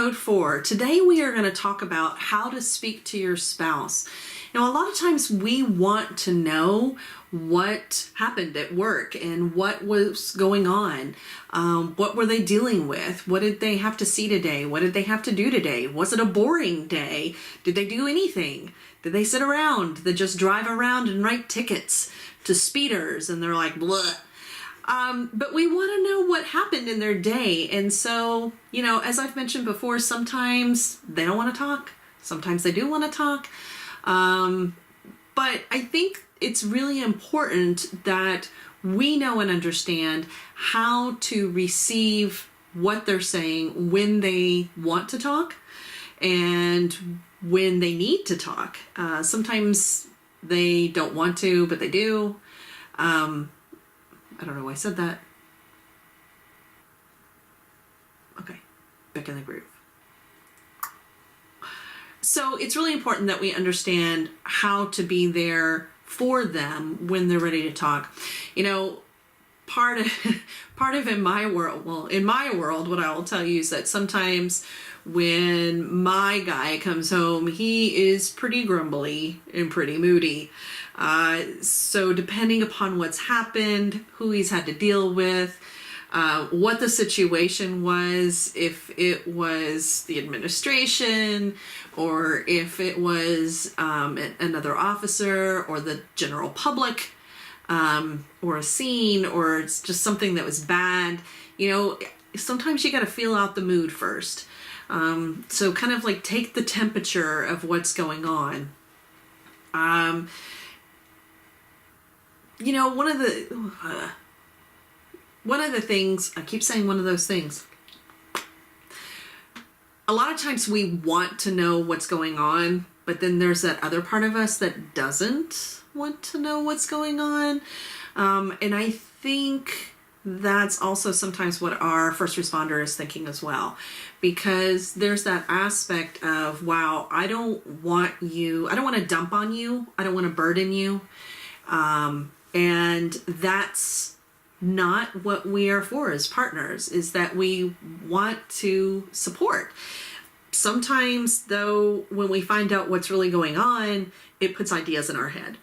episode 4. Today we are going to talk about how to speak to your spouse. Now, a lot of times we want to know what happened at work and what was going on. What were they dealing with? What did they have to see today? What did they have to do today? Was it a boring day? Did they do anything? Did they sit around? Did they just drive around and write tickets to speeders? And they're like, blah. But we want to know what happened in their day. And so, as I've mentioned before, sometimes they don't want to talk. Sometimes they do want to talk. But I think it's really important that we know and understand how to receive what they're saying when they want to talk and when they need to talk. Sometimes they don't want to, but they do. I don't know why I said that. Okay, back in the groove. So it's really important that we understand how to be there for them when they're ready to talk. Part of in my world, what I will tell you is that sometimes when my guy comes home, he is pretty grumbly and pretty moody. So depending upon what's happened, who he's had to deal with, what the situation was, if it was the administration or if it was another officer or the general public, or a scene, or it's just something that was bad, sometimes you got to feel out the mood first. So kind of like take the temperature of what's going on. One of the things, I keep saying one of those things. A lot of times we want to know what's going on, but then there's that other part of us that doesn't want to know what's going on. And I think that's also sometimes what our first responder is thinking as well, because there's that aspect of, wow, I don't want to dump on you. I don't want to burden you. And that's not what we are for as partners, is that we want to support. Sometimes, though, when we find out what's really going on, it puts ideas in our head.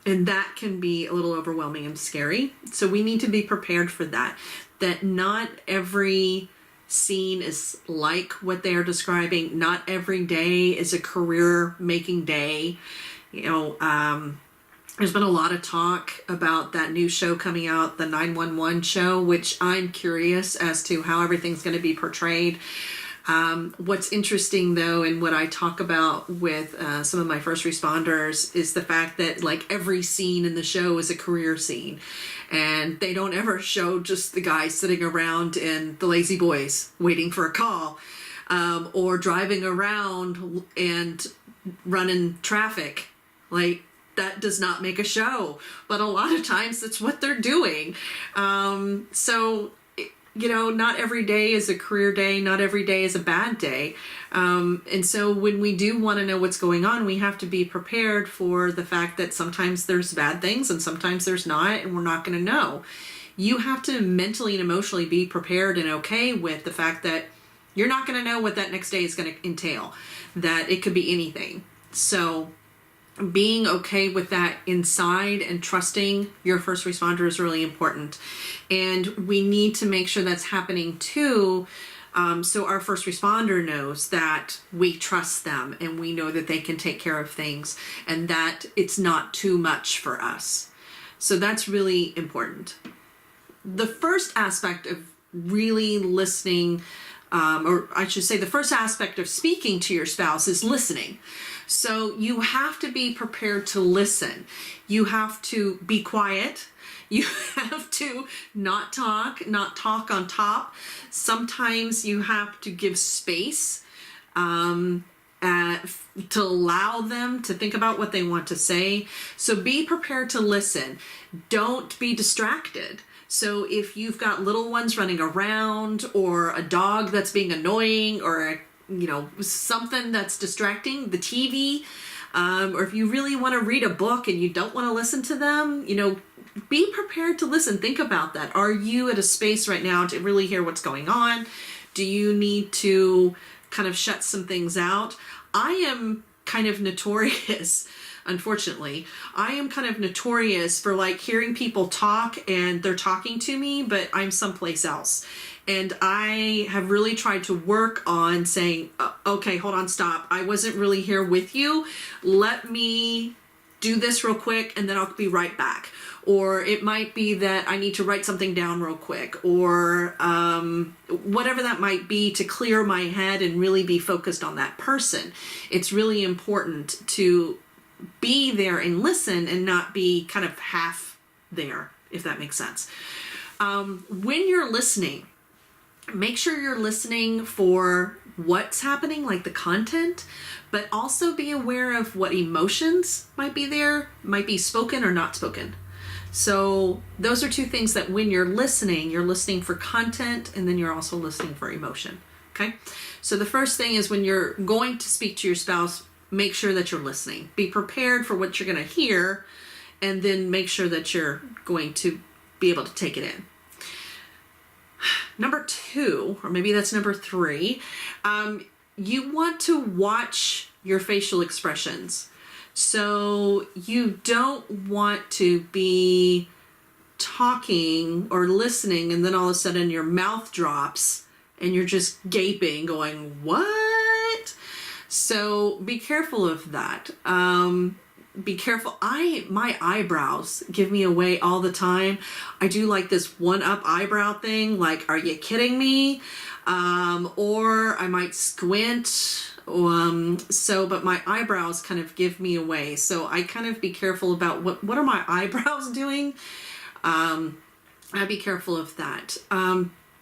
And that can be a little overwhelming and scary. So we need to be prepared for that. That not every scene is like what they are describing. Not every day is a career-making day. There's been a lot of talk about that new show coming out, the 911 show, which I'm curious as to how everything's going to be portrayed. What's interesting, though, and what I talk about with some of my first responders is the fact that every scene in the show is a career scene. And they don't ever show just the guy sitting around in the lazy boys waiting for a call, or driving around and running traffic. That does not make a show, but a lot of times that's what they're doing. Not every day is a career day. Not every day is a bad day. And so when we do want to know what's going on, we have to be prepared for the fact that sometimes there's bad things and sometimes there's not, and we're not going to know. You have to mentally and emotionally be prepared and okay with the fact that you're not going to know what that next day is going to entail, that it could be anything. So being okay with that inside and trusting your first responder is really important. And we need to make sure that's happening too, so our first responder knows that we trust them and we know that they can take care of things and that it's not too much for us. So that's really important. The first aspect of really listening, or I should say the first aspect of speaking to your spouse is listening. So you have to be prepared to listen. You have to be quiet. You have to not talk on top. Sometimes you have to give space to allow them to think about what they want to say. So be prepared to listen. Don't be distracted. So if you've got little ones running around, or a dog that's being annoying, or something that's distracting, the TV, or if you really want to read a book and you don't want to listen to them, be prepared to listen. Think about that. Are you at a space right now to really hear what's going on? Do you need to kind of shut some things out? I am kind of notorious, unfortunately. I am kind of notorious for like hearing people talk and they're talking to me, but I'm someplace else. And I have really tried to work on saying, okay, hold on, stop. I wasn't really here with you. Let me do this real quick and then I'll be right back. Or it might be that I need to write something down real quick, or whatever that might be, to clear my head and really be focused on that person. It's really important to be there and listen and not be kind of half there, if that makes sense. When you're listening, make sure you're listening for what's happening, like the content, but also be aware of what emotions might be there, might be spoken or not spoken. So those are two things that when you're listening for content, and then you're also listening for emotion. Okay. So the first thing is, when you're going to speak to your spouse, make sure that you're listening. Be prepared for what you're going to hear, and then make sure that you're going to be able to take it in. Number 2, or maybe that's number 3, you want to watch your facial expressions. So you don't want to be talking or listening and then all of a sudden your mouth drops and you're just gaping going, what? So be careful of that. Be careful. My eyebrows give me away all the time. I do like this one-up eyebrow thing. Like, are you kidding me? Or I might squint. But my eyebrows kind of give me away. So I kind of be careful about what are my eyebrows doing? I'd be careful of that.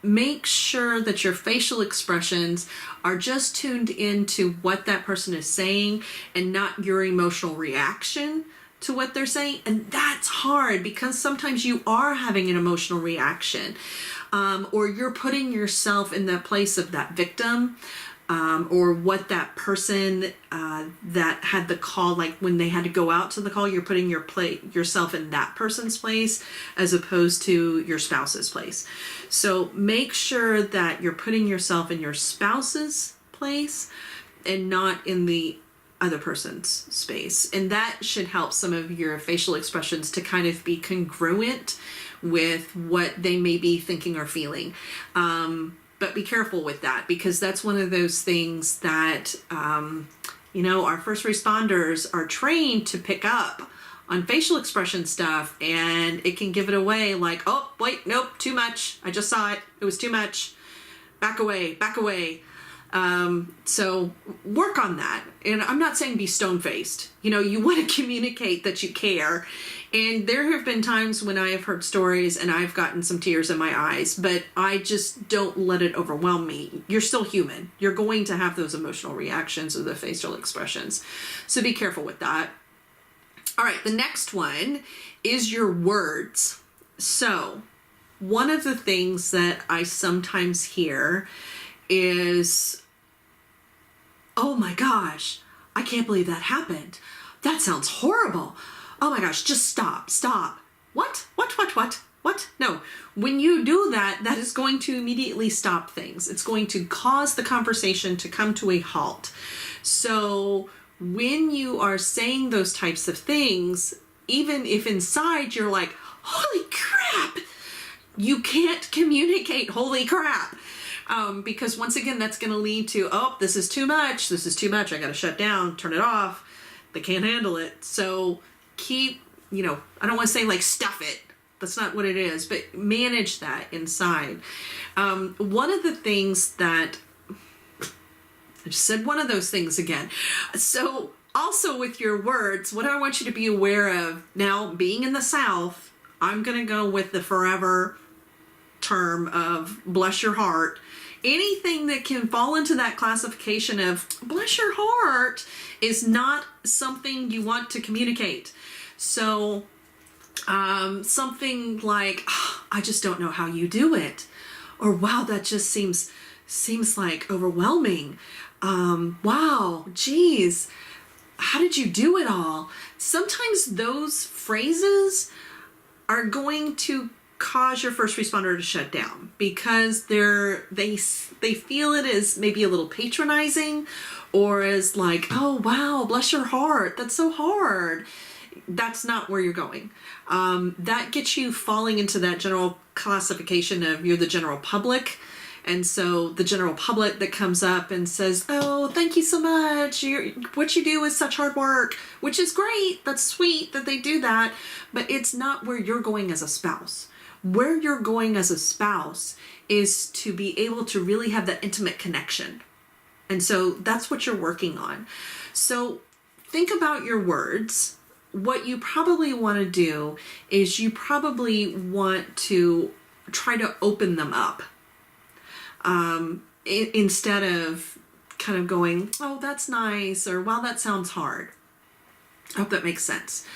Make sure that your facial expressions are just tuned into what that person is saying and not your emotional reaction to what they're saying. And that's hard, because sometimes you are having an emotional reaction, or you're putting yourself in that place of that victim, or what that person that had the call, like when they had to go out to the call, you're putting yourself in that person's place as opposed to your spouse's place. So make sure that you're putting yourself in your spouse's place and not in the other person's space. And that should help some of your facial expressions to kind of be congruent with what they may be thinking or feeling. But be careful with that, because that's one of those things that, our first responders are trained to pick up on facial expression stuff, and it can give it away, like, oh, wait, nope, too much. I just saw it. It was too much. Back away, back away. So work on that. And I'm not saying be stone-faced. You want to communicate that you care. And there have been times when I have heard stories and I've gotten some tears in my eyes, but I just don't let it overwhelm me. You're still human. You're going to have those emotional reactions or the facial expressions. So be careful with that. All right, the next one is your words. So one of the things that I sometimes hear is, oh my gosh, I can't believe that happened. That sounds horrible. Oh my gosh, just stop. What? No, when you do that, that is going to immediately stop things. It's going to cause the conversation to come to a halt. So when you are saying those types of things, even if inside you're like, holy crap, you can't communicate holy crap. Because once again, that's going to lead to, oh, this is too much. I got to shut down, turn it off. They can't handle it. So keep, I don't want to say like stuff it. That's not what it is, but manage that inside. One of the things that, I just said one of those things again. So also with your words, what I want you to be aware of now, being in the South, I'm going to go with the forever term of bless your heart. Anything that can fall into that classification of bless your heart is not something you want to communicate. So something like, oh, I just don't know how you do it. Or wow, that just seems like overwhelming. Wow, geez, how did you do it all? Sometimes those phrases are going to cause your first responder to shut down because they feel it is maybe a little patronizing, or is like, oh wow, bless your heart, that's so hard. That's not where you're going. That gets you falling into that general classification of you're the general public. And so the general public that comes up and says, oh, thank you so much. What you do is such hard work, which is great. That's sweet that they do that. But it's not where you're going as a spouse. Where you're going as a spouse is to be able to really have that intimate connection. And so that's what you're working on. So think about your words. What you probably want to do is you probably want to try to open them up. Instead of kind of going, oh, that's nice, or wow, that sounds hard. I hope that makes sense.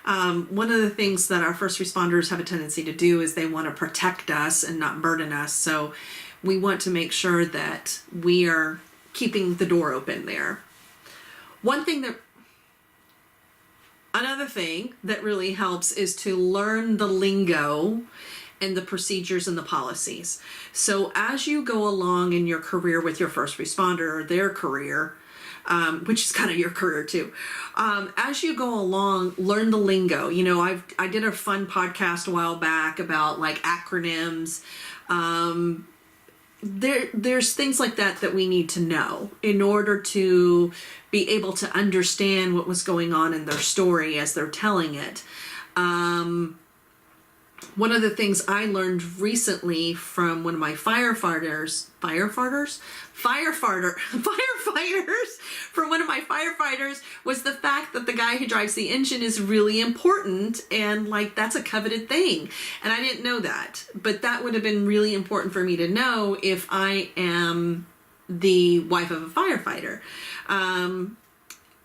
One of the things that our first responders have a tendency to do is they want to protect us and not burden us. So we want to make sure that we are keeping the door open there. Another thing that really helps is to learn the lingo and the procedures and the policies. So as you go along in your career with your first responder, or their career, which is kind of your career too, as you go along, learn the lingo. You know, I did a fun podcast a while back about like acronyms. There's things like that we need to know in order to be able to understand what was going on in their story as they're telling it. One of the things I learned recently from one of my firefighters, from one of my firefighters, was the fact that the guy who drives the engine is really important, and like that's a coveted thing. And I didn't know that, but that would have been really important for me to know if I am the wife of a firefighter.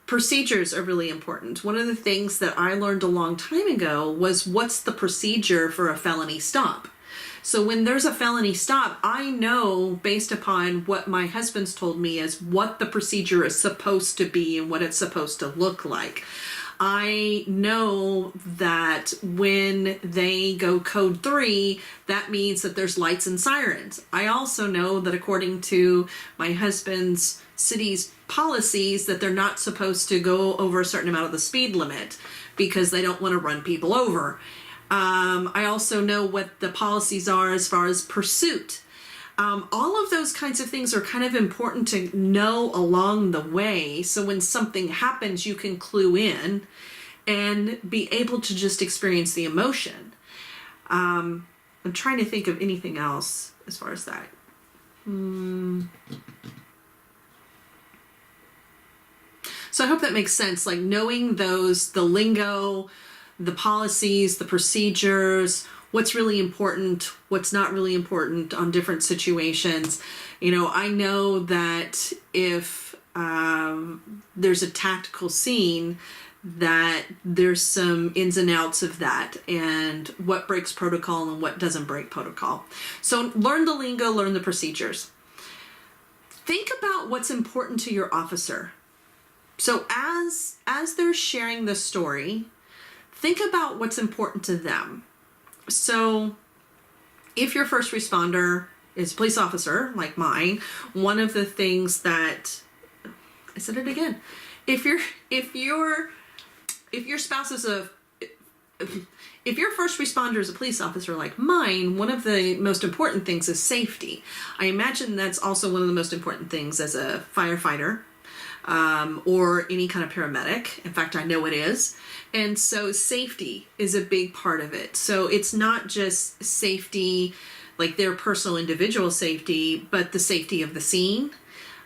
Procedures are really important. One of the things that I learned a long time ago was what's the procedure for a felony stop. So when there's a felony stop, I know based upon what my husband's told me is what the procedure is supposed to be and what it's supposed to look like. I know that when they go code 3, that means that there's lights and sirens. I also know that according to my husband's city's policies that they're not supposed to go over a certain amount of the speed limit because they don't want to run people over. I also know what the policies are as far as pursuit. All of those kinds of things are kind of important to know along the way. So when something happens, you can clue in and be able to just experience the emotion. I'm trying to think of anything else as far as that. So I hope that makes sense. Like knowing the lingo, the policies, the procedures, what's really important, what's not really important on different situations. You know, I know that if there's a tactical scene, that there's some ins and outs of that and what breaks protocol and what doesn't break protocol. So learn the lingo, learn the procedures. Think about what's important to your officer. So as they're sharing the story, think about what's important to them. So if your first responder is a police officer like mine, one of the things that, I said it again, if your spouse is if your first responder is a police officer like mine, one of the most important things is safety. I imagine that's also one of the most important things as a firefighter. Or any kind of paramedic. In fact, I know it is. And so safety is a big part of it. So it's not just safety, like their personal individual safety, but the safety of the scene,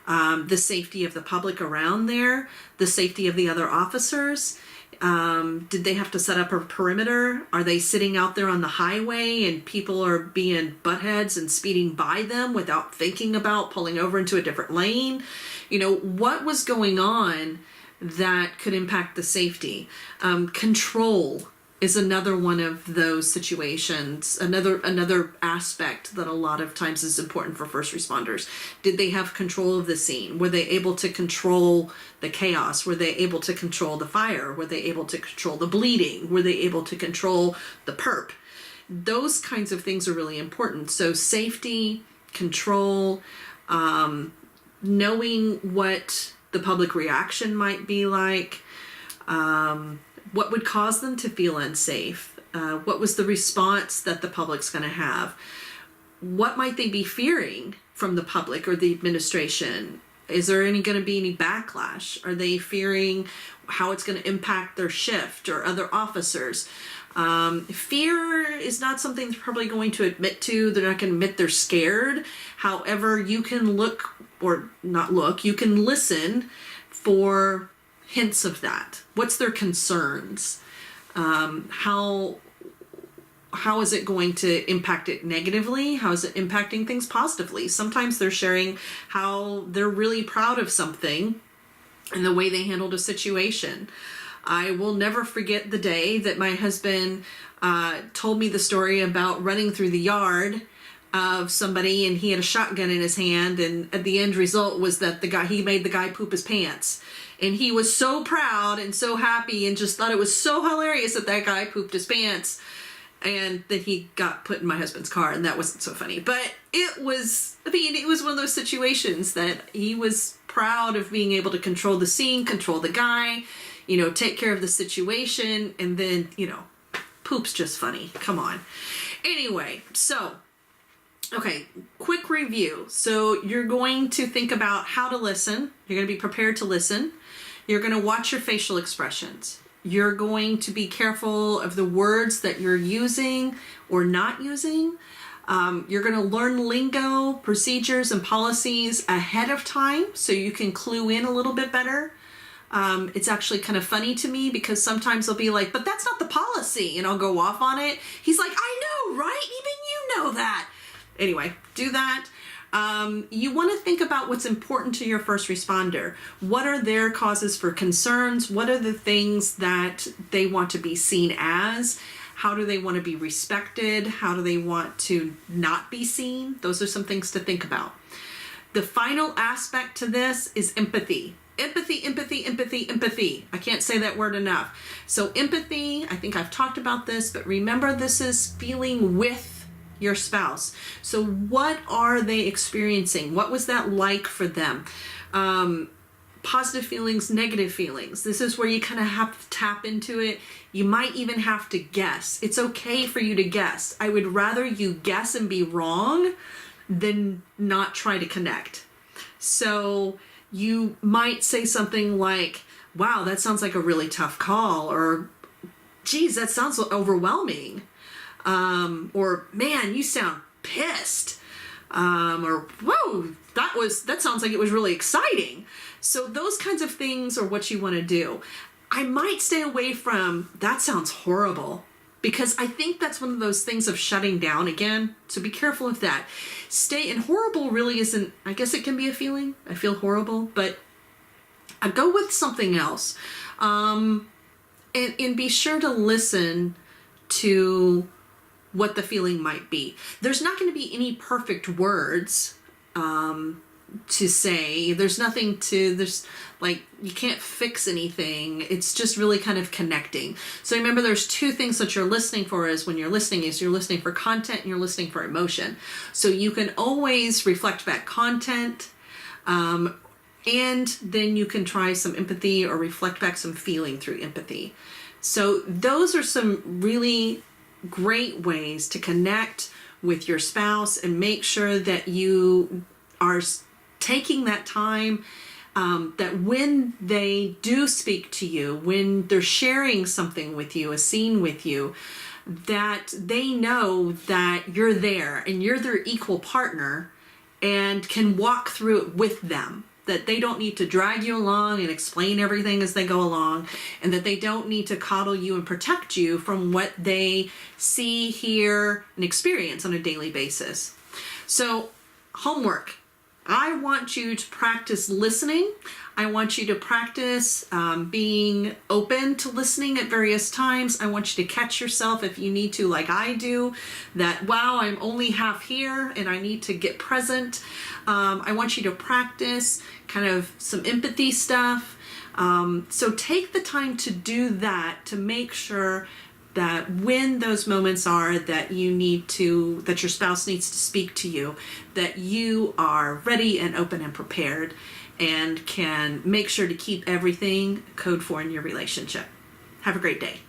the safety of the public around there, the safety of the other officers. Did they have to set up a perimeter? Are they sitting out there on the highway and people are being buttheads and speeding by them without thinking about pulling over into a different lane? You know, what was going on that could impact the safety? Control is another one of those situations, another aspect that a lot of times is important for first responders. Did they have control of the scene? Were they able to control the chaos? Were they able to control the fire? Were they able to control the bleeding? Were they able to control the perp? Those kinds of things are really important. So safety, control, knowing what the public reaction might be like, what would cause them to feel unsafe, what was the response that the public's going to have, what might they be fearing from the public or the administration. Is there going to be any backlash? Are they fearing how it's going to impact their shift or other officers? Fear is not something they're probably going to admit to. They're not going to admit they're scared. However, you can look, or not look, you can listen for hints of that. What's their concerns? How is it going to impact it negatively? How is it impacting things positively? Sometimes they're sharing how they're really proud of something and the way they handled a situation. I will never forget the day that my husband told me the story about running through the yard of somebody, and he had a shotgun in his hand, and the end result was that he made the guy poop his pants. And he was so proud and so happy and just thought it was so hilarious that guy pooped his pants. And then he got put in my husband's car, and that wasn't so funny. But it was one of those situations that he was proud of being able to control the scene, control the guy, take care of the situation, and then, poop's just funny. Come on. Anyway, so, okay, quick review. So you're going to think about how to listen. You're going to be prepared to listen. You're going to watch your facial expressions. You're going to be careful of the words that you're using or not using. You're going to learn lingo, procedures, and policies ahead of time so you can clue in a little bit better. It's actually kind of funny to me because sometimes they'll be like, but that's not the policy, and I'll go off on it. He's like, I know, right? Even you know that. Anyway, do that. You want to think about what's important to your first responder. What are their causes for concerns? What are the things that they want to be seen as? How do they want to be respected? How do they want to not be seen? Those are some things to think about. The final aspect to this is empathy. Empathy, empathy, empathy, empathy. I can't say that word enough. So empathy, I think I've talked about this, but remember this is feeling with your spouse. So what are they experiencing? What was that like for them? Positive feelings, negative feelings. This is where you kind of have to tap into it. You might even have to guess. It's okay for you to guess. I would rather you guess and be wrong than not try to connect. So you might say something like, wow, that sounds like a really tough call, or geez, that sounds overwhelming. Or man, you sound pissed. Or whoa, that sounds like it was really exciting. So those kinds of things are what you want to do. I might stay away from that sounds horrible, because I think that's one of those things of shutting down again. So be careful of that. And horrible really isn't, I guess it can be a feeling. I feel horrible, but I go with something else. And be sure to listen to what the feeling might be. There's not going to be any perfect words to say. There's you can't fix anything. It's just really kind of connecting. So remember, there's two things that you're listening for when you're listening you're listening for content and you're listening for emotion. So you can always reflect back content, and then you can try some empathy or reflect back some feeling through empathy. So those are some really great ways to connect with your spouse and make sure that you are taking that time, that when they do speak to you, when they're sharing something with you, a scene with you, that they know that you're there and you're their equal partner and can walk through it with them. That they don't need to drag you along and explain everything as they go along, and that they don't need to coddle you and protect you from what they see, hear, and experience on a daily basis. So, homework. I want you to practice listening. I want you to practice being open to listening at various times. I want you to catch yourself if you need to, like I do, that, wow, I'm only half here and I need to get present. I want you to practice kind of some empathy stuff. So take the time to do that to make sure that when those moments are that that your spouse needs to speak to you, that you are ready and open and prepared and can make sure to keep everything code for in your relationship. Have a great day.